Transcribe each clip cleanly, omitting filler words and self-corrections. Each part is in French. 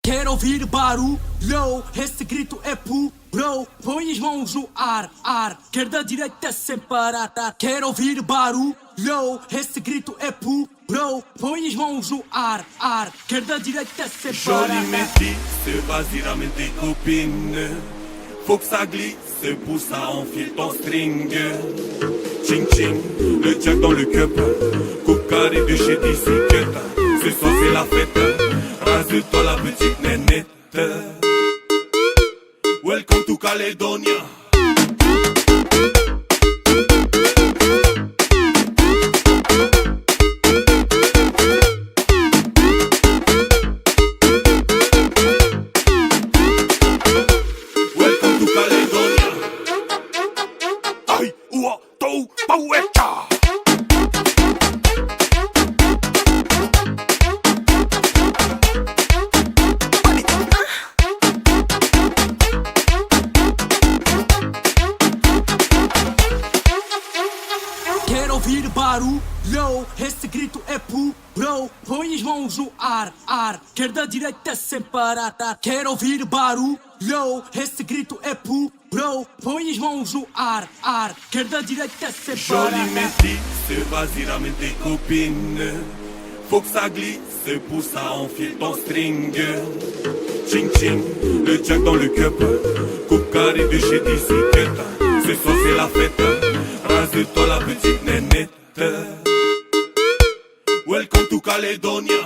Quero ouvir barulho, esse grito é puro. Põe as mãos no ar, esquerda, direita sem parar. Quero ouvir barulho, esse grito é puro. Põe as mãos no ar, esquerda, direita sem parar. Jolie métisse, vas-y ramène tes copines. Faut que ça glisse, pour ça enfile ton string. Ching ching, le jack dans le cup. Coupe carré de chez DC. Ce soir c'est la fête. Rase-toi la petite nénette. Welcome to Caledonia. Welcome to Caledonia. Ay, ua, tou, pauecha. Quero ouvir barulho, esse grito é puro. Põe as mãos no ar, esquerda, direita sem parar. Quero ouvir barulho, esse grito é puro. Põe as mãos no ar, esquerda, direita sem parar. Jolie métisse, vas-y ramène tes copines. Faut que ça glisse, pour ça enfile ton string. Ching ching, le jack dans le cup. Coupe carré de chez DC. Ce soir c'est la fête. Rase-toi la petite nénette. Welcome to Caledonia.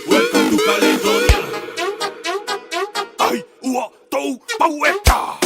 Welcome to Caledonia. Ay, ua, tou, pauecha.